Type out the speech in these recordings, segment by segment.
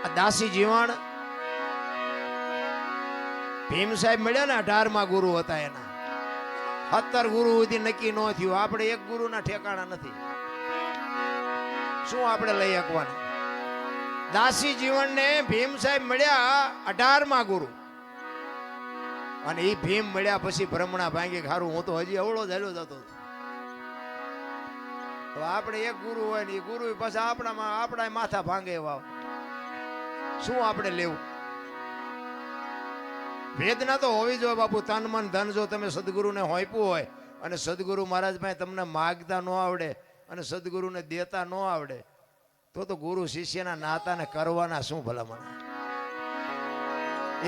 આ દાસી જીવણ ભીમ સાહેબ મળ્યા ને 18માં ગુરુ હતા એના 17 ગુરુ સુધી નક્કી ન થયું. આપણે એક ગુરુના ઠેકાણા નથી. શું આપણે લઈ શકવાના? દાસી જીવનને ભીમ સાહેબ મળ્યા 18માં ગુરુ, અને એ ભીમ મળ્યા પછી ભ્રમણા ભાંગી ખારું. હું તો હજી અવળો જ હાલ્યો જતો. તો આપણે એક ગુરુ હોય ને એ ગુરુ પછી આપણા માથા ભાંગે વાવ. શું આપણે લેવું? વેદના તો હોવી જોઈએ બાપુ. તન મન ધન જો તમે સદગુરુને હોઈપું હોય અને સદગુરુ મહારાજ પાસે તમને માગતા ન આવડે અને સદગુરુને દેતા ન આવડે તો ગુરુ શિષ્યના નાતાને કરવાના શું ભલામણ?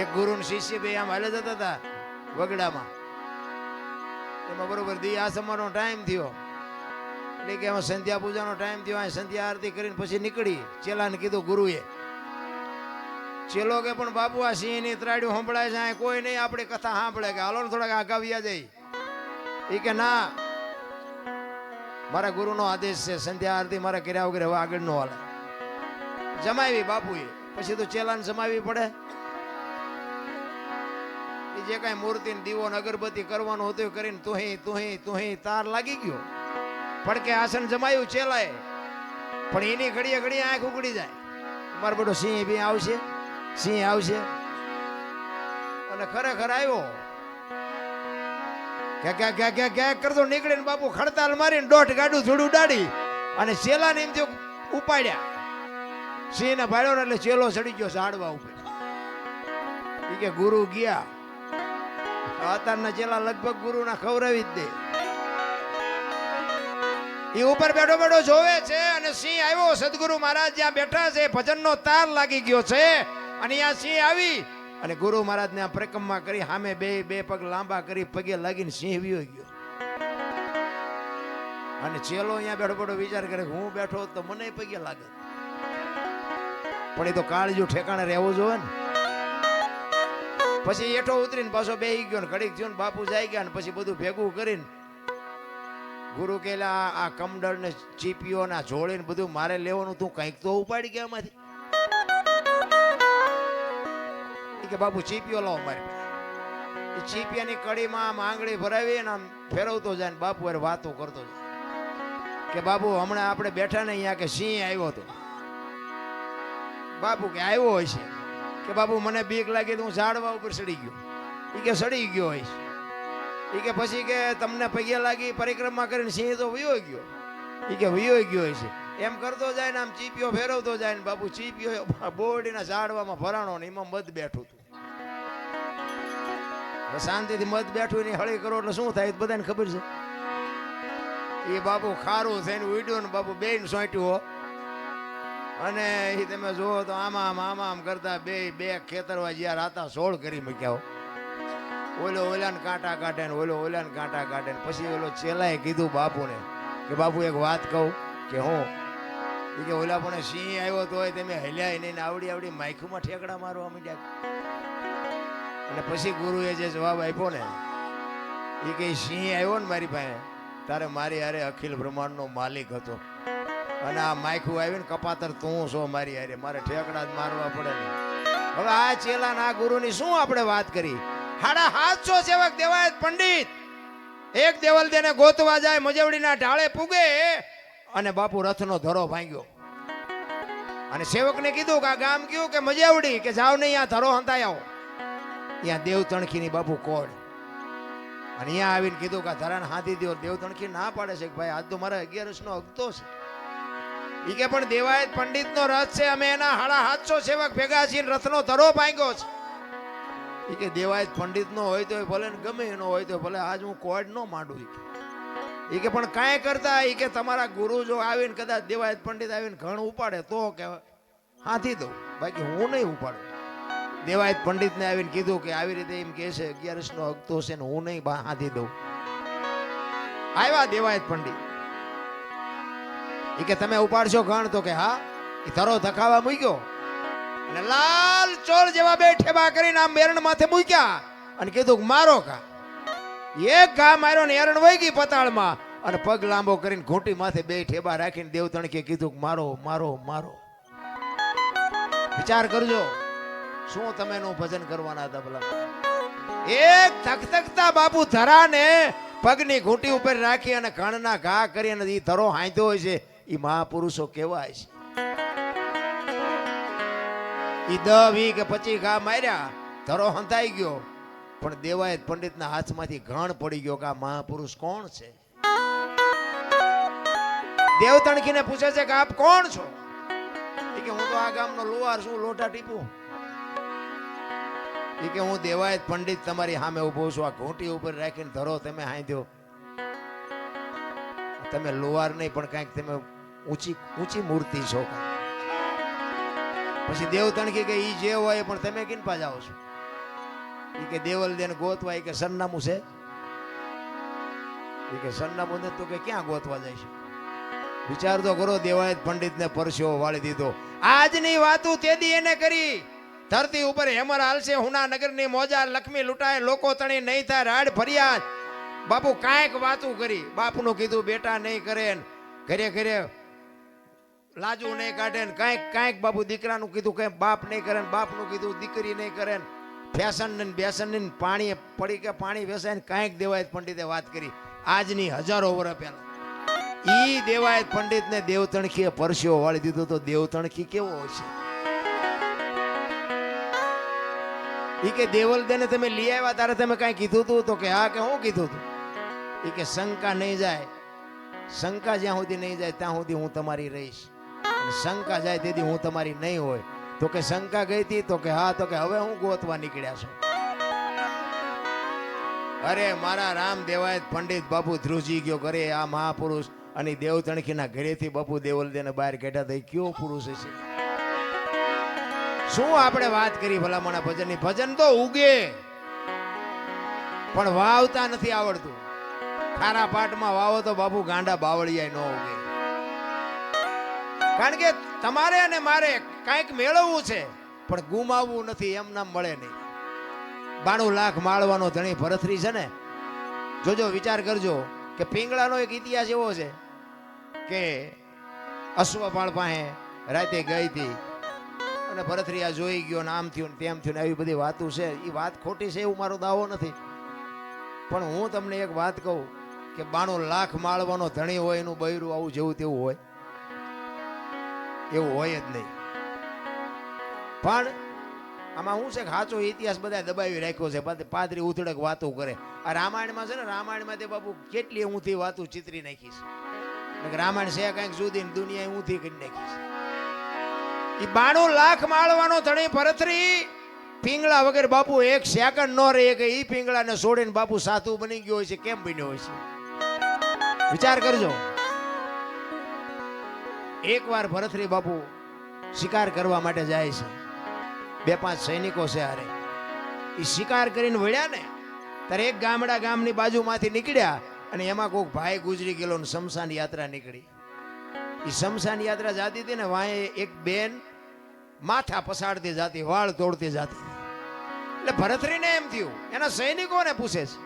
એક ગુરુ ને શિષ્ય બે આમ હાલે જતા હતા વગડામાં. એમાં બરોબર દી આસમાનો ટાઈમ થયો એટલે કે એમાં સંધ્યા પૂજાનો ટાઈમ થયો. અહીં સંધ્યા આરતી કરીને પછી નીકળી. ચેલાને કીધું ગુરુએ. ચેલો કે પણ બાપુ આ સિંહ ની ત્રાડ્યું સંભળાય છે, અહીં કોઈ નહીં આપણી કથા સાંભળે, કે હાલો ને થોડાક આગાવ્યા જાય. એ કે ના, મારા ગુરુનો આદેશ છે, સંધ્યા આરતી મારા કર્યા વગર હવે આગળ નો હાલે. જમાવી બાપુએ. પછી તો ચેલાને જમાવી પડે. એ જે કઈ મૂર્તિ દીવો ને અગરબત્તી કરવાનું હતું કરીને તુહી તાર લાગી ગયો. પડકે આસન જમાયું ચેલાએ, પણ એની ઘડીએ ઘડીએ આંખ ઉગડી જાય. મારો બેટો સિંહ બી આવશે, સિંહ આવશે. અને ખરેખર આવ્યો. ક્યાંક કરતો નીકળીને બાપુ ખડતાલ મારીને દોઢ ગાડું થોડું ઉડાડી અને ચેલાને એમ થયું ઉપાડ્યા. સિંહ ને ભાડ્યો એટલે ચેલો ચડી ગયો ઝાડવા ઉપર. એ કે ગુરુ ગયા. અત્યારના ચેલા લગભગ ગુરુના ખવડાવી જ દે. એ ઉપર બેઠો બેઠો જોવે છે અને સિંહ આવ્યો. સદગુરુ મહારાજ જ્યાં બેઠા છે ભજનનો તાર લાગી ગયો છે અને અહીંયા સિંહ આવી અને ગુરુ મહારાજને આ પરિક્રમા કરી સામે બે પગ લાંબા કરી પગે લાગીને સિંહ વિયો ગયો. અને ચેલો અહીંયા બેઠો બેઠો વિચાર કરે હું બેઠો તો મને પગે લાગે, પણ એ તો કાળજુ ઠેકાણે રહેવું જોઈએ ને. પછી એઠો ઉતરીને પાછો બેહી ગયો ને ઘડીક થયું ને બાપુ જાય ગયા ને પછી બધું ભેગું કરીને ગુરુ કેલા આ કમડળ ને ચીપીઓ ના જોડીને બધું મારે લેવાનું, તું કઈક તો ઉપાડી ગયા એમાંથી. કે બાપુ ચીપીઓ લાવો મારી. એ ચીપિયાની કડીમાં આમ આંગળી ભરાવી ને આમ ફેરવતો જાય ને બાપુ અરે વાતો કરતો જાય કે બાપુ હમણાં આપણે બેઠા ને અહીંયા કે સિંહ આવ્યો હતો. બાપુ કે આવ્યો હોય છે કે બાપુ મને બીક લાગી તો હું ઝાડવા ઉપર ચડી ગયો. એ કે સડી ગયો હોય છે. એ કે પછી કે તમને પગે લાગી પરિક્રમા કરીને સિંહ તો વયો ગયો. એ કે વયો ગયો છે. એમ કરતો જાય ને આમ ચીપીઓ ફેરવતો જાય ને બાપુ ચીપીઓ બોરડીના ઝાડવામાં ભરાણો ને એમાં મધ બેઠું હતું. શાંતિથી મધ બેઠું ને હળી કરો એટલે શું થાય બધાને ખબર છે. એ બાપુ ખારું થઈને ઉડ્યું ને બાપુ બેન સોંટ્યું અને એ તમે જુઓ તો આમ કરતા બે ખેતરવા જ્યાં રાતા સોળ કરી મૂક્યા. ઓલાને કાંટા કાઢે ને ઓલાને કાંટા કાઢે ને પછી ઓલો ચેલાએ કીધું બાપુને કે બાપુ એક વાત કહું કે હું. એ કે ઓલા પણ સિંહ આવ્યો તો તમે હલ્યા નહીં આવડી માઇખુમાં ઠેકડા મારવા માંડ્યા. અને પછી ગુરુએ જે જવાબ આપ્યો ને એ કે સિંહ આવ્યો ને મારી પાસે તારે મારી હારે અખિલ બ્રહ્માંડનો માલિક હતો અને આ માઇખું આવીને કપાતર તું છો મારી હારે, મારે ઠેકડા જ મારવા પડે ને. હવે આ ચેલા ના ગુરુની શું આપણે વાત કરી? 750 સેવક દેવાયત પંડિત એક દેવલ દેને ગોતવા જાય, મજવડીના ઢાળે પૂગે અને બાપુ રથનો ધરો ભાંગ્યો. અને સેવકને કીધું કે આ ગામ કયું કે મજવડી, કે જાવ નહીં આ ધરો હંતાઈ આવો. ત્યાં દેવ તણખીની બાપુ કોડ અને અહીંયા આવીને કીધું કે ધરાને હાથી દો. દેવ તણખી ના પાડે છે કે ભાઈ આજ તો મારા 11 નો અગતો છે. એ કે પણ દેવાયત પંડિતનો રથ છે, અમે એના 750 સેવક ભેગા છીએ, રથનો ધરો ભાંગ્યો છે. એ કે દેવાયત પંડિત નો હોય તો ભલે ને ગમે એનો હોય તો ભલે આજ હું કોડ ન માંડું. એ કે પણ કાંઈ કરતા એ કે તમારા ગુરુ જો આવીને કદાચ દેવાયત પંડિત આવીને ઘણ ઉપાડે તો કે હાથી દઉં, બાકી હું નહીં ઉપાડું. દેવાયત પંડિત ને આવીને કીધું કે આવી રીતે એમ કે છે 11 નો અગતો છે ને હું નહીં હાથી દઉં. આવ્યા દેવાયત પંડિત. એ કે તમે ઉપાડશો ઘણ તો કે હા. એ ધરો ધકાવા મૂક્યો અને લાલ ચોળ જેવા બે ઠેબા કરીને આમ મેરણ માથે મૂક્યા અને કીધું મારો કા. એક ઘા માર્યો ને એરણ વહી ગઈ પતાળમાં અને પગ લાંબો કરીને ઘૂંટી માથે બે ઠેબા રાખીને દેવ તણકે કીધું મારો મારો મારો. વિચાર કરજો, શું તમે એનું ભજન કરવાના હતા ભલા? એક થકથકતા બાપુ ધરાને પગની ઘૂંટી ઉપર રાખી અને કણના ઘા કરી અને ઈ ધરો હાંધ્યો હોય છે. ઈ મહાપુરુષો કેવાય છે. ઈ 10, 20 કે 25 ઘા માર્યા, ધરો હંતાઈ ગયો, પણ દેવાયત પંડિતના હાથમાંથી ઘણ પડી ગયો કે આ મહાપુરુષ કોણ છે. દેવતણખીને પૂછે છે કે આપ કોણ છો? કે હું તો આ ગામનો લુહાર છું, લોટા ટીપું. કે હું દેવાયત પંડિત તમારી સામે ઉભો છું. આ ઘૂંટી ઉપર રાખીને ધરો તમે હાંધ્યો. તમે લુહાર નહીં પણ કાંઈક તમે ઊંચી મૂર્તિ છો. પછી દેવતણખી કે ઈ જે હોય પણ તમે કિન પા જાઓ છો? ઈ કે દેવલ દેન ગોતવા. કે સરનામું છે? ઈ કે સરનામું નથી તો કે ક્યાં ગોતવા જાય છે? વિચાર તો કરો, દેવાયત પંડિતને પરસ્યો વાળી દીધો. આજની વાતો તેદી એને કરી. ધરતી ઉપર હેમર હાલશે, હુના નગરની મોજા લક્ષ્મી લૂંટાય, લોકો તણી નહીં થાય રાડ ફરિયાદ. બાપુ કાંઈક વાતું કરી. બાપનું કીધું બેટા નહીં કરે, ઘરે ઘરે લાજુ નહીં કાઢે, કાંઈક બાપુ દીકરાનું કીધું કઈ બાપ નહીં કરે, બાપનું કીધું દીકરી નહીં કરે, ફેશન ને બેસન ને પાણી પડી કે પાણી વેસાય, કાંઈક દેવાયત પંડિતે વાત કરી. આજની હજારો વર્ષ પહેલા ઈ દેવાયત પંડિત ને દેવતણખીએ પરસ્યો વાળી દીધો. તો દેવતણખી કેવો હશે? ઈ કે દેવલ દેને તમે લઈ આવ્યા ત્યારે તમે કાંઈ કીધું તું? તો કે હા. કે હું કીધું તું? ઈ કે શંકા નહીં જાય, શંકા જ્યાં સુધી નહીં જાય ત્યાં સુધી હું તમારી રહીશ, અને શંકા જાય તેથી હું તમારી નહીં હોય. તો કે શંકા ગઈ હતી? તો કે હા. તો કે હવે હું ગોતવા નીકળ્યા છો? અરે મારા રામ દેવાયત પંડિત બાપુ ધ્રુજી ગયો ઘરે. આ મહાપુરુષ અને દેવતણખીના ઘરેથી બાપુ દેવલદેને બહાર કાઢ્યા. તો કયો પુરુષ છે? શું આપણે વાત કરી ભલામણા ભજનની? ભજન તો ઉગે પણ વાવતા નથી આવડતું. ખારા પાટમાં વાવો તો બાપુ ગાંડા બાવળિયા ન ઉગે. કારણ કે તમારે અને મારે કાંઈક મેળવવું છે પણ ગુમાવવું નથી. એમ નામ મળે નહીં. 92 લાખ માળવાનો ધણી ભરથરી છે ને. જોજો, વિચાર કરજો કે પિંગળાનો એક ઇતિહાસ એવો છે કે અશ્વપાળ પાસે રાતે ગઈ હતી અને ભરથરી આ જોઈ ગયો ને આમ થયું ને તેમ થયું ને આવી બધી વાતો છે. એ વાત ખોટી છે એવું મારો દાવો નથી, પણ હું તમને એક વાત કહું કે 92 લાખ માળવાનો ધણી હોય એનું બૈરું આવું જેવું તેવું હોય? એવું હોય જ નહીં. પણ આમાં શું છે કે સાચો ઇતિહાસ બધા દબાવી રાખ્યો છે. પાદરી ઉથડક વાતો કરે. આ રામાયણમાં છે ને, રામાયણમાં તે બાપુ કેટલી ઊંધી વાતો ચિતરી નાખીશ. રામાયણ છે કંઈક જુદી, દુનિયા ઊંધી કરી નાખીશ. એ 92 લાખ માળવાનો ધણી ભરથરી પિંગળા વગર બાપુ એક સેકન્ડ ન રહે કે ઈ પિંગળાને છોડીને બાપુ સાધુ બની ગયો હોય છે. કેમ બન્યો હોય છે? વિચાર કરજો. એકવાર ભરથરી બાપુ શિકાર કરવા માટે જાય છે. 2-5 સૈનિકો છે હારે. એ શિકાર કરીને વળ્યા ને ત્યારે એક ગામની બાજુમાંથી નીકળ્યા અને એમાં કોઈક ભાઈ ગુજરી ગયેલો ને શમશાન યાત્રા નીકળી. એ શમશાન યાત્રા જાતી હતી ને, વાંહે એક બેન માથા પસાડતી જાતી, વાળ તોડતી જાતી. એટલે ભરથરીને એમ થયું, એના સૈનિકોને પૂછે છે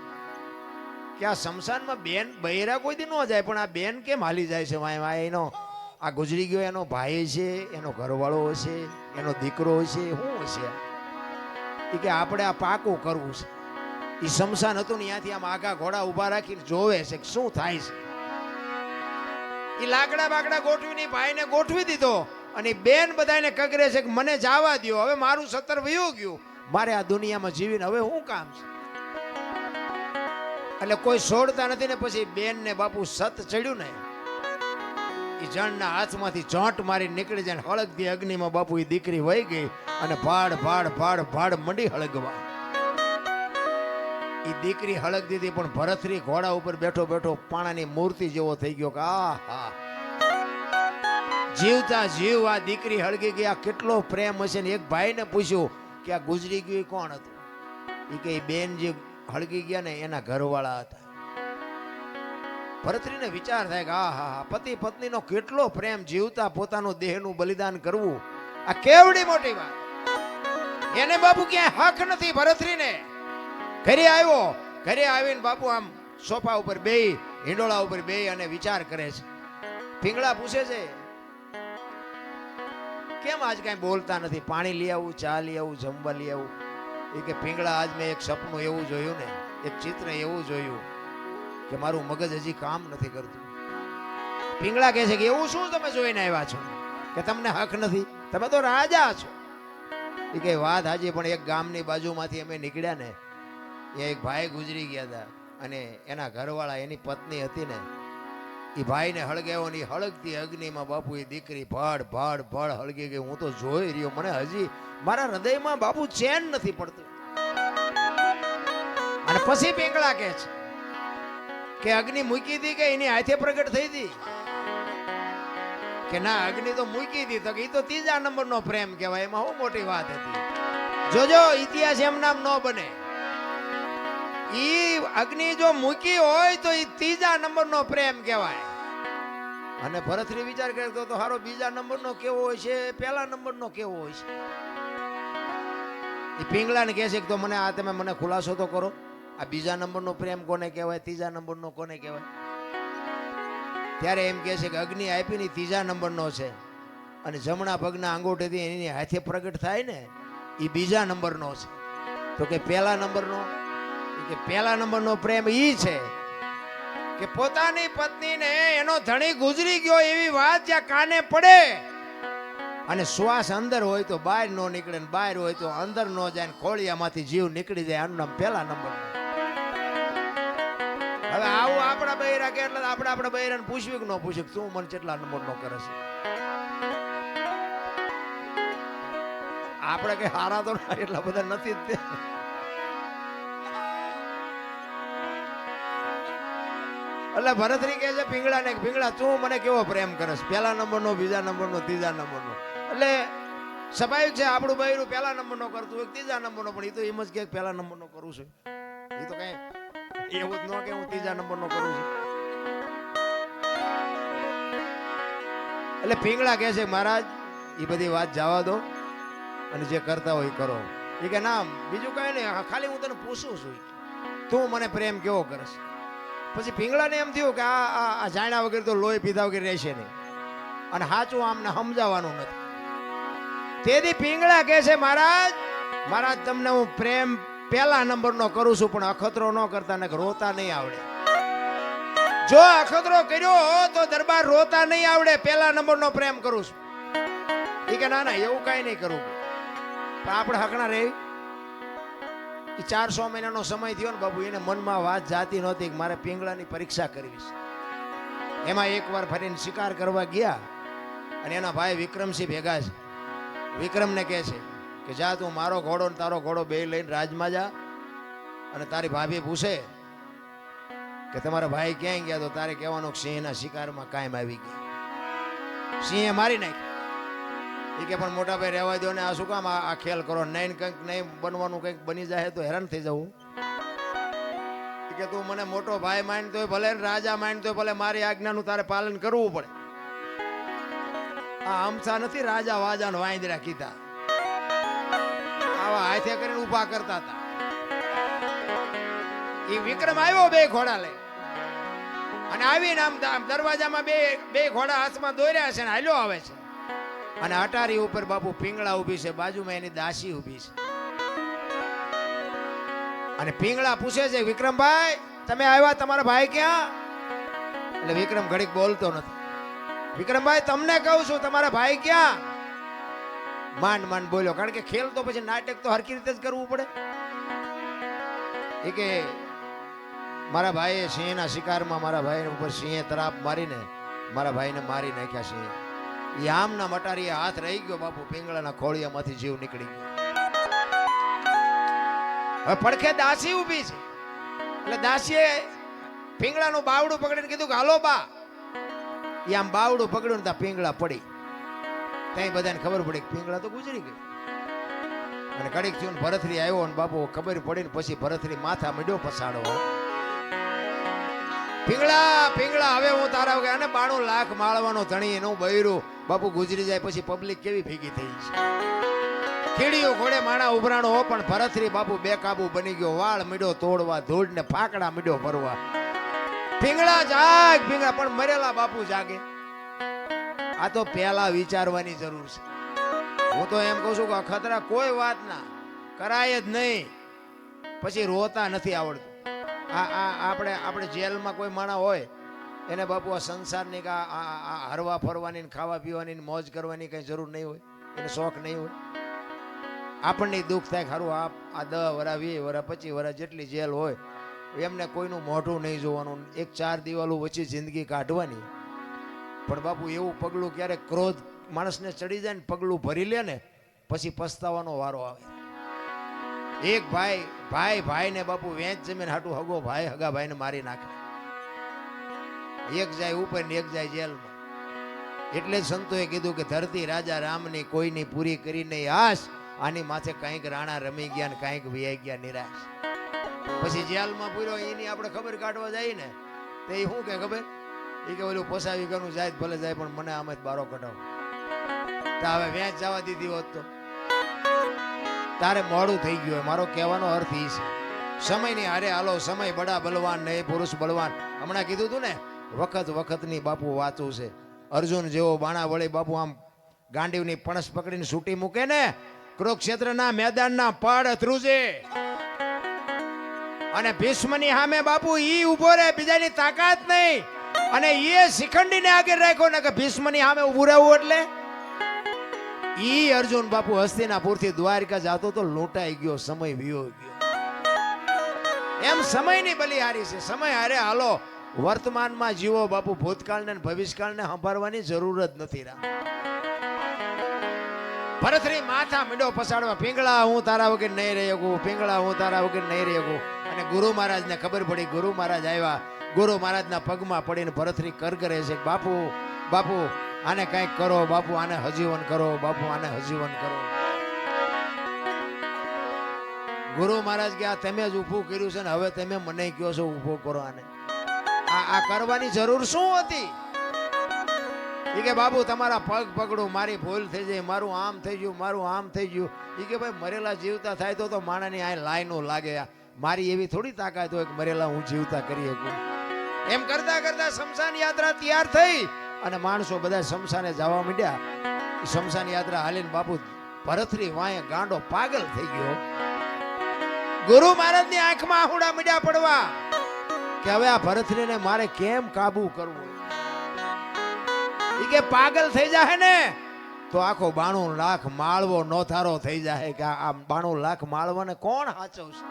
કે આ શમશાનમાં બેન બૈરા કોઈ દી ન જાય પણ આ બેન કેમ હાલી જાય છે? વાંહે એનો આ ગુજરી ગયો એનો ભાઈ છે, એનો ઘરવાળો હશે, એનો દીકરો હશે, શું હશે? એ કે આપણે આ પાકું કરવું છે. એ શમશાન હતું ને ત્યાંથી આમ આગા ઘોડા ઉભા રાખીને જોવે છે કે શું થાય છે. એ લાકડા બાકડા ગોઠવીને ભાઈને ગોઠવી દીધો અને બેન બધાને કગરે છે કે મને જવા દો, હવે મારું 17 વયું ગયું, મારે આ દુનિયામાં જીવીને હવે શું કામ છે? એટલે કોઈ છોડતા નથી ને. પછી બેન ને બાપુ સત ચડ્યું ને, એ જણના હાથમાંથી જોંટ મારી નીકળી જાય, હળગતી અગ્નિમાં બાપુ એ દીકરી વહી ગઈ અને ભાડ ભાડ ભાડ ભાડ મંડી હળગવા. એ દીકરી હળગ દીધી પણ ભરથરી ઘોડા ઉપર બેઠો બેઠો પાણાની મૂર્તિ જેવો થઈ ગયો કે આહા, જીવતા જીવ આ દીકરી હળગી ગઈ. આ કેટલો પ્રેમ હશે. ને એક ભાઈને પૂછ્યું કે આ ગુજરી ગયું કોણ હતું? એ કે બેન જે હળગી ગયા ને એના ઘરવાળા હતા. ભરથરીને વિચાર થાય કે આહા, પતિ પત્નીનો કેટલો પ્રેમ, જીવતા પોતાનું દેહનું બલિદાન કરવું, આ કેવડી મોટી વાત. એને બાપુ ક્યાંય હક નથી. ભરથરીને ઘરે આવ્યો, ઘરે આવીને બાપુ આમ સોફા ઉપર બેહી, હિંડોળા ઉપર બેહી અને વિચાર કરે છે. પિંગળા પૂછે છે કેમ આજ કાંઈ બોલતા નથી? પાણી લઈ આવું, ચા લઈ આવું, જમવા લઈ આવું? એ કે પિંગળા, આજ મેં એક સપનું એવું જોયું ને, એક ચિત્ર એવું જોયું કે મારું મગજ હજી કામ નથી કરતું. પિંગળા કહે છે કે એવું શું તમે જોઈને આવ્યા છો કે તમને હક નથી? તમે તો રાજા છો. એ કઈ વાત હાજી, પણ એક ગામની બાજુમાંથી અમે નીકળ્યા ને, એ એક ભાઈ ગુજરી ગયા હતા અને એના ઘરવાળા, એની પત્ની હતી ને, એ ભાઈને હળગાવ્યો ને હળગતી અગ્નિમાં બાપુ એ દીકરી ભડ ભડ ભડ હળગી ગઈ. હું તો જોઈ રહ્યો, મને હજી મારા હૃદયમાં બાપુ ચેન નથી પડતું. અને પછી પિંગળા કહે છે કે અગ્નિ મૂકી હતી કે એની હાથે પ્રગટ થઈ હતી? કે ના, અગ્નિ તો મૂકી હતી. તો એ તો ત્રીજા નંબરનો પ્રેમ કહેવાય, એમાં શું મોટી વાત હતી? જોજો, ઇતિહાસ એમ નામ ન બને. ઈ અગ્નિ જો મૂકી હોય તો એ ત્રીજા નંબરનો પ્રેમ કહેવાય. અને ભરતરી વિચાર કરતો તો હારો બીજા નંબરનો કેવો હોય છે, પહેલા નંબરનો કેવો હોય છે? એ પિંગળાને કહે છે કે તો મને આ તમે મને ખુલાસો તો કરો, આ બીજા નંબરનો પ્રેમ કોને કહેવાય, ત્રીજા નંબરનો કોને કહેવાય? ત્યારે એમ કહે છે કે અગ્નિ આપી ની ત્રીજા નંબરનો છે, અને જમણા પગના અંગૂઠેથી એની હાથે પ્રગટ થાય ને, એ બીજા નંબરનો છે. તો કે પહેલા નંબરનો? કે પહેલા નંબરનો પ્રેમ ઈ છે કે પોતાની પત્નીને એનો ધણી ગુજરી ગયો એવી વાત જ્યાં કાને પડે અને શ્વાસ અંદર હોય તો બહાર નો નીકળે, ને બહાર હોય તો અંદર નો જાય, ને ખોળિયામાંથી જીવ નીકળી જાય, આનું નામ પહેલા નંબર. હવે આવું આપણા બૈરા કે એટલે આપણા બૈરાને પૂછ્યું કે ન પૂછ્યું તું મને કેટલા નંબરનો કરે છે? આપણે કે હારા તો એટલા બધા નથી જ તે. એટલે ભરતરી કહે છે પિંગળાને, પિંગળા તું મને કેવો પ્રેમ કરસ? પહેલા નંબરનો, બીજા નંબરનો, ત્રીજા નંબરનો? એટલે સ્વાભાવિક છે આપણું બૈરું પહેલા નંબરનો કરતું હોય, ત્રીજા નંબરનો, પણ એ તો એમ જ કે પહેલા નંબરનો કરું છું. એ તો કઈ એવું જ ન કે હું ત્રીજા નંબરનો કરું છું. એટલે પિંગળા કહે છે મહારાજ એ બધી વાત જવા દો અને જે કરતા હોય કરો. એ કે ના, બીજું કઈ નહીં, ખાલી હું તને પૂછું છું તું મને પ્રેમ કેવો કરસ? પછી પિંગળાને એમ થયું કે આ જાણ્યા વગર તો લોહી પીધા વગર રહેશે નહીં, અને સાચું આમને સમજાવવાનું નથી. તેથી પિંગળા કહે છે મહારાજ, મહારાજ તમને હું પ્રેમ પહેલા નંબરનો કરું છું, પણ અખતરો ન કરતા, ને રોતા નહીં આવડે. જો અખતરો કર્યો તો દરબાર રોતા નહીં આવડે. પહેલા નંબરનો પ્રેમ કરું છું. એ કે ના ના, એવું કઈ નહીં કરવું, પણ આપણે હકણા રહી. 400 મહિનાનો સમય થયો ને બાબુ, એને મનમાં વાત જાતી નહોતી કે મારે પિંગળાની પરીક્ષા કરવી છે. એમાં એકવાર ફરીને શિકાર કરવા ગયા અને એના ભાઈ વિક્રમસિંહ ભેગા છે. વિક્રમને કહે છે કે જા તું મારો ઘોડો ને તારો ઘોડો બે લઈને રાજમાં જા, અને તારી ભાભી પૂછે કે તમારા ભાઈ ક્યાંય ગયા, તો તારે કહેવાનું સિંહના શિકારમાં કાયમ આવી ગયા, સિંહે મારી નાખી. એ કે પણ મોટા ભાઈ રહેવા દો ને, આ શું કામ આ ખેલ કરો? નહીં કંઈક નહીં બનવાનું, કંઈક બની જાય તો હેરાન થઈ જવું. કે તું મને મોટો ભાઈ માનતો હોય ભલે, રાજા માનતો હોય ભલે, મારી આજ્ઞાનું તારે પાલન કરવું પડે. આ અમસા નથી રાજા વાજા ને વાંદરા કીધા, આવા હાથે કરીને ઉભા કરતા હતા. એ વિક્રમ આવ્યો બે ઘોડા લઈ, અને આવીને આમ દરવાજામાં બે ઘોડા હાથમાં દોર્યા છે ને હાલ્યો આવે છે. અને અટારી ઉપર બાપુ પિંગળા ઉભી છે, બાજુમાં એની દાસી ઉભી છે. અને પિંગળા પૂછે છે વિક્રમભાઈ તમે આવ્યા, તમારા ભાઈ ક્યાં? એટલે વિક્રમ ઘડીક બોલતો નથી. વિક્રમભાઈ તમને કહું છું, તમારા ભાઈ ક્યાં? માંડ માંડ બોલ્યો, કારણ કે ખેલ તો પછી નાટક તો હરકી રીતે જ કરવું પડે. એ કે મારા ભાઈએ સિંહના શિકારમાં મારા ભાઈ ઉપર સિંહે તરાપ મારીને મારા ભાઈને મારી નાખ્યા. સિંહ યામના મટારીએ હાથ રહી ગયો બાપુ, પિંગળાના ખોળિયામાંથી જીવ નીકળી ગયો. હવે પડખે દાસી ઊભી છે, એટલે દાસીએ પિંગળાનું બાવડું પકડીને કીધું કે હાલો બા. એ આમ બાવડું પકડ્યું ને ત્યાં પિંગળા પડી. ત્યાં બધાને ખબર પડી કે પિંગળા તો ગુજરી ગઈ. અને કડીક થયું ને ભરતરી આવ્યો ને બાપુ ખબર પડી ને પછી ભરતરી માથા મીડ્યો પસાડો. પિંગળા પિંગળા હવે હું તારા વગર, અને 92 લાખ માળવાનો ધણી એનું બૈરું બાપુ ગુજરી જાય પછી પબ્લિક કેવી ભેગી થઈ છે. કીડીઓ ઘોડે માણા ઉભરાણો હો, પણ ભરતરી બાપુ બેકાબુ બની ગયો. વાળ મીડો તોડવા, ધૂળ ને ફાકડા મીડો ભરવા. પિંગળા જાગ પિંગળા, પણ મરેલા બાપુ જાગે. આ તો પહેલા વિચારવાની જરૂર છે. હું તો એમ કહું છું કે અખતરા કોઈ વાત ના કરાય જ નહીં, પછી રોતા નથી આવડતું. આપણે જેલમાં કોઈ માણસ હોય એને બાપુ આ સંસારની કે આ હરવા ફરવાની ને ખાવા પીવાની ને મોજ કરવાની કઈ જરૂર નહીં હોય, એને શોખ નહીં હોય. આપણને દુઃખ થાય ખરું આ 10 વરા 20 વરા 25 વરા જેટલી જેલ હોય એમને કોઈનું મોઢું નહીં જોવાનું, એક 4 દિવાલો વચ્ચે જિંદગી કાઢવાની. પણ બાપુ એવું પગલું ક્યારેક ક્રોધ માણસને ચડી જાય ને પગલું ભરી લે ને પછી પસ્તાવાનો વારો આવે. એક ભાઈ ને બાપુ વેચ જમીન હાટું હગો ભાઈ હગા ભાઈને મારી નાખે, એક જાય ઉપર ને એક જાય જેલમાં. એટલે જ સંતોએ કીધું કે ધરતી રાજા રામની કોઈની પૂરી કરી નહીં આશ, આની માથે કંઈક રાણા રમી ગયા ને કંઈક વિયાઈ ગયા નિરાશ. પછી જેલમાં પૂર્યો એની આપણે ખબર કાઢવા જાય ને તો એ શું કે ખબર, એ કે ઓલું પોસાવી ગયું જાય ભલે જાય પણ મને આમ જ બારો કઢાવો. તો હવે વેચ જવા દીધી હોત તો તારે મોડું થઈ ગયું. મારો કહેવાનો અર્થ એ છે સમયની હારે હાલો, સમય બડા બલવાન નહીં પુરુષ બળવાન. હમણાં કીધું તું ને વખતની બાપુ વાતું છે. અર્જુન જેવો બાણા વળી બાપુ આમ ગાંડીવની પણસ પકડીને છૂટી મૂકે ને કુરુક્ષેત્રના મેદાનના પડ ધ્રુજે, અને ભીષ્મની સામે બાપુ ઈ ઉભો રહે, બીજાની તાકાત નહીં, અને એ શિખંડીને આગળ રાખ્યો ને કે ભીષ્મની સામે ઉભું રહેવું. એટલે ઈ અર્જુન બાપુ હસ્તિનાપુરથી દ્વારકા જાતો તો લૂંટાઈ ગયો, સમય વિયો ગયો. એમ સમયની બલિહારી છે, સમય હારે હાલો. વર્તમાનમાં જીવો બાપુ, ભૂતકાળને ભવિષ્યકાળને સંભાળવાની જરૂર જ નથી. ભરતરી માથા મીંડો પસાડવા, પિંગળા હું તારા વગર નહીં રહી શકું, પિંગળા હું તારા વગર નહીં રહી શકું. અને ગુરુ મહારાજને ખબર પડી, ગુરુ મહારાજ આવ્યા, ગુરુ મહારાજના પગમાં પડીને ભરતરી કરગરે છે, બાપુ આને કંઈક કરો, બાપુ આને હજીવન કરો, બાપુ આને હજીવન કરો. ગુરુ મહારાજ કે આ તમે જ ઊભું કર્યું છે ને હવે તમે મને કહો છો ઊભો કરો આને. આ કરવાની જરૂર શું હતી? એ કે બાપુ તમારા પગ પકડું, મારી ભૂલ થઈ જાય, મારું આમ થઈ ગયું, મારું આમ થઈ ગયું. એ કે ભાઈ મરેલા જીવતા થાય તો માણાની આ લાઈનો લાગે, મારી એવી થોડી તાકાત હોય કે મરેલા હું જીવતા કરી શકું. એમ કરતા કરતા શમશાન યાત્રા તૈયાર થઈ અને માણસો બધા શમશાને જવા માંડ્યા. શમશાન યાત્રા હાલીને બાપુ ભરતરી વાંહે ગાંડો પાગલ થઈ ગયો. ગુરુ મહારાજની આંખમાં આહુડા મીડ્યા પડવા કે હવે આ ભરતરીને મારે કેમ કાબુ કરવો. ઈ કે પાગલ થઈ જાય ને તો આખો 92 લાખ માળવો નોથારો થઈ જાય કે આ 92 લાખ માળવાને કોણ હાચવશે.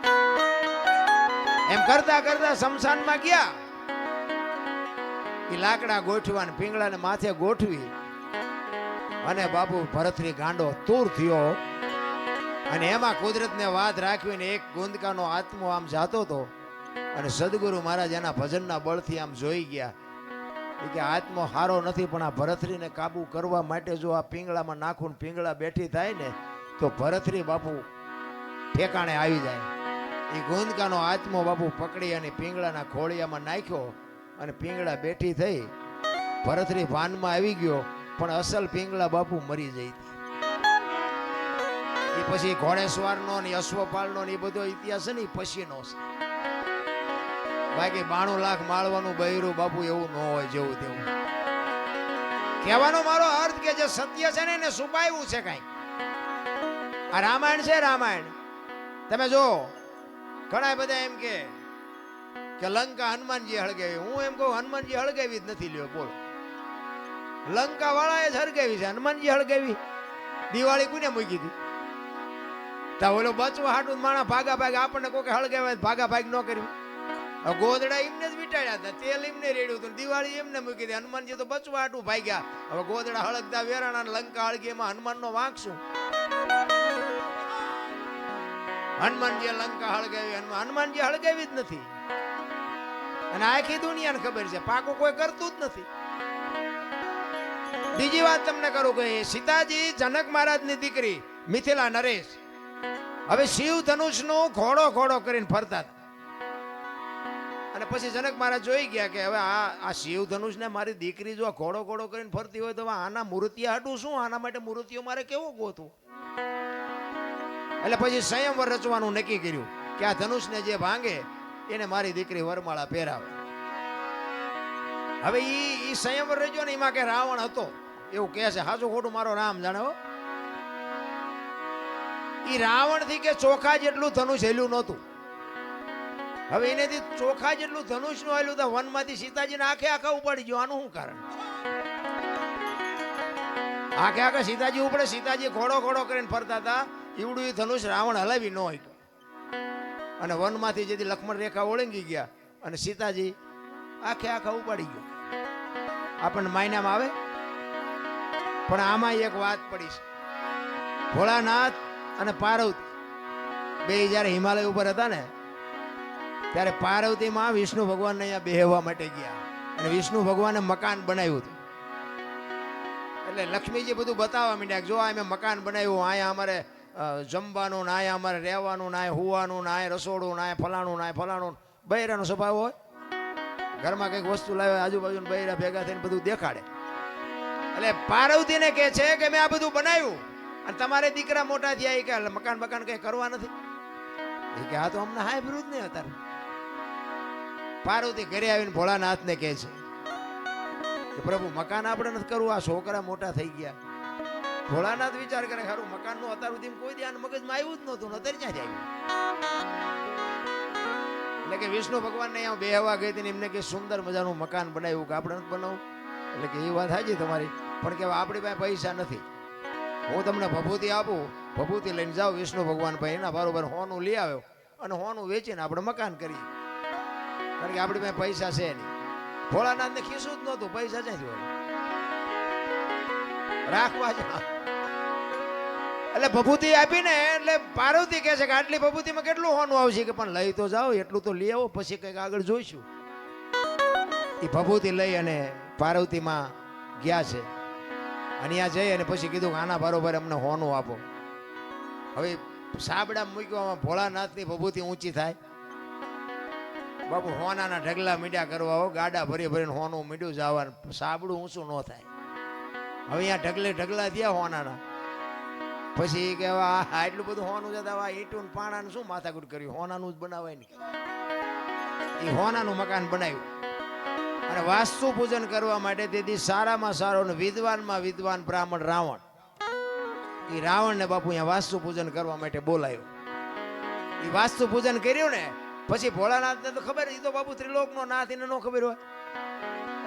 એમ કરતા કરતા શમશાનમાં ગયા. ઈ લાકડા ગોઠવાને પિંગળાને માથે ગોઠવી અને બાપુ ભરતરી ગાંડો તૂર થયો. અને એમાં કુદરતને વાત રાખવીને એક ગુંદકાનો આત્મો આમ જાતો હતો અને સદગુરુ મહારાજ એના ભજનના બળથી આમ જોઈ ગયા કે આત્મો હારો નથી, પણ આ ભરતરીને કાબુ કરવા માટે જો આ પિંગળામાં નાખું પિંગળા બેઠી થાય ને તો ભરતરી બાપુ ઠેકાણે આવી જાય. એ ગુંદકાનો આત્મો બાપુ પકડી અને પિંગળાના ખોળિયામાં નાખ્યો અને પિંગળા બેઠી થઈ. ભરતરી ભાનમાં આવી ગયો પણ અસલ પિંગળા બાપુ મરી જઈ. એ પછી ઘોડેસવારનો ને અશ્વપાલનો ને એ બધો ઇતિહાસ ને પછીનો છે. બાકી 92 લાખ માળવાનું બૈરું બાપુ એવું ન હોય જેવું તેવું. કહેવાનો મારો અર્થ કે જે સત્ય છે ને એને છુપાયું છે કઈ. આ રામાયણ છે, રામાયણ તમે જો ઘણા બધા એમ કે લંકા હનુમાનજી હળગાવી. હું એમ કહું હનુમાનજી હળગાવી જ નથી. લ્યો બોલો, લંકા વાળાએ જ હળગાવી છે, હનુમાનજી હળગાવી. દિવાળી કોને મૂકી હતી? તા ઓલો બચવા હાટું માણા ભાગા ભાગ આપણને કોઈ હળગાવે ભાગા ભાગ ન કરવી. ગોદડા એમને જ વીટાડ્યા હતા, તેલ એમને રેડ્યું હતું, દિવાળી એમને મૂકી હતી. હનુમાનજી તો બચવા હાટું ભાગ્યા. હવે ગોદડા હળગતા વેરાણા લંકા હળગી, એમાં હનુમાન નો વાંક શું? હનુમાનજી લંકા હળગાવી, હનુમાનજી હળગાવી જ નથી. અને આખી દુનિયાને ખબર છે પાકું કોઈ કરતું જ નથી. બીજી વાત તમને કરું કે સીતાજી જનક મહારાજની દીકરી મિથિલા નરેશ હવે શિવ ધનુષ નું ઘોડો કરીને ફરતા હતા. અને પછી જનક મહારાજ જોઈ ગયા કે હવે આ શિવ ધનુષ ને મારી દીકરી જો ઘોડો કરીને ફરતી હોય તો આના મૂર્તિયા હાટું શું, આના માટે મૂર્તિઓ મારે કેવો ગોતું. એટલે પછી સંયમવર રચવાનું નક્કી કર્યું કે આ ધનુષ ને જે ભાંગે એને મારી દીકરી વરમાળા પહેરાવે. હવે ઈ સંયમવર રચ્યો ને એમાં કે રાવણ હતો એવું કહે છે. સાચું ખોટું મારો રામ જાણે હો. એ રાવણથી કે ચોખા જેટલું ધનુષ હેલ્યું નહોતું. હવે એનેથી ચોખા જેટલું ધનુષ નું હેલ્યું તો વનમાંથી સીતાજીને આખે આખા ઉપાડી ગયો. આનું શું કારણ? આખે આખા સીતાજી ઉપડે. સીતાજી ઘોડો ઘોડો કરીને ફરતા હતા. ઈવડું એ ધનુષ રાવણ હલાવી ન હોય. અને વનમાંથી જેથી લક્ષ્મણ રેખા ઓળંગી ગયા અને સીતાજી આખે આખા ઉપાડી ગયો. આપણને માયનામાં આવે. પણ આમાં એક વાત પડી છે. ભોળાનાથ અને પાર્વતી બે જયારે હિમાલય ઉપર હતા ને ત્યારે પાર્વતીમાં વિષ્ણુ ભગવાનને અહીંયા બેહવા માટે ગયા અને વિષ્ણુ ભગવાને મકાન બનાવ્યું હતું. એટલે લક્ષ્મીજી બધું બતાવવા માંડ્યા કે જો આ મેં મકાન બનાવ્યું, અહીંયા અમારે જમવાનું ને અહીંયા અમારે રહેવાનું ને અહીંયા હુવાનું ને અહીંયા રસોડું ને અહીંયા ફલાણું ને અહીંયા ફલાણું. બૈરાનો સ્વભાવ હોય, ઘરમાં કંઈક વસ્તુ લાવે આજુબાજુ બૈરા ભેગા થઈને બધું દેખાડે. એટલે પાર્વતીને કહે છે કે મેં આ બધું બનાવ્યું અને તમારે દીકરા મોટા થયા કે મકાન બકાન કઈ કરવા નથી. એ કે આ તો અમને હાય વિરુદ્ધ નહીં અત્યારે. પાર્વતી ઘરે આવીને ભોળાનાથને કહે છે કે પ્રભુ મકાન આપણે નથી કરવું, આ છોકરા મોટા થઈ ગયા. ભોળાનાથ વિચાર કરે ખરું મકાન નું અત્યાર સુધી કોઈ ધ્યાન મગજમાં આવ્યું જ નહોતું, અત્યારે ક્યાં આવ્યું. એટલે કે વિષ્ણુ ભગવાન ને અહીંયા બેહવા ગઈ હતી એમને કે સુંદર મજાનું મકાન બનાવ્યું કે આપણે નથી બનાવવું. એટલે કે એ વાત સાચી તમારી, પણ કે આપણી પાસે પૈસા નથી. હું તમને ભભૂતિ આપું, ભભૂતિ લઈને જાઓ વિષ્ણુ ભગવાન ભાઈ એના બરોબર હોનું લઈ આવ્યો અને હોનું વેચીને આપણે મકાન કરીએ. કારણ કે આપણી પાસે પૈસા છે નહીં. ભોળાનાથ ને ખીસું જ નહોતું, પૈસા ક્યાંથી હોય રાખવા જ. એટલે ભભૂતિ આપીને એટલે પાર્વતી કહે છે કે આટલી ભભૂતિમાં કેટલું હોનું આવશે. કે પણ લઈ તો જાઓ, એટલું તો લઈ આવો, પછી કંઈક આગળ જોઈશું. એ ભભૂતિ લઈ અને પાર્વતીમાં ગયા છે અને ત્યાં જઈ અને પછી કીધું કે આના બરોબર અમને હોનું આપો. હવે સાબડા મૂક્યો, ભોળાનાથની ભભૂતિ ઊંચી થાય. બાપુ હોનાના ઢગલા મીડ્યા કરવા હો, ગાડા ભરી ભરીને હોનું મીડ્યું જવાનું, સાબડું ઊંચું ન થાય. હવે અહીંયા ઢગલે ઢગલા થયા હોનાના. પછી કે એટલું બધું હોનું જતા ઈંટું પાણાનું શું માથાકૂટ કર્યું, હોનાનું જ બનાવાય ને. એ હોનાનું મકાન બનાવ્યું અને વાસ્તુ પૂજન કરવા માટે તેથી સારામાં સારો ને વિદ્વાનમાં વિદ્વાન બ્રાહ્મણ રાવણ, એ રાવણને બાપુ અહીંયા વાસ્તુ પૂજન કરવા માટે બોલાયો. એ વાસ્તુ પૂજન કર્યું ને પછી ભોળાનાથને તો ખબર, એ તો બાપુ ત્રિલોકનો નાથ, એને ન ખબર હોય.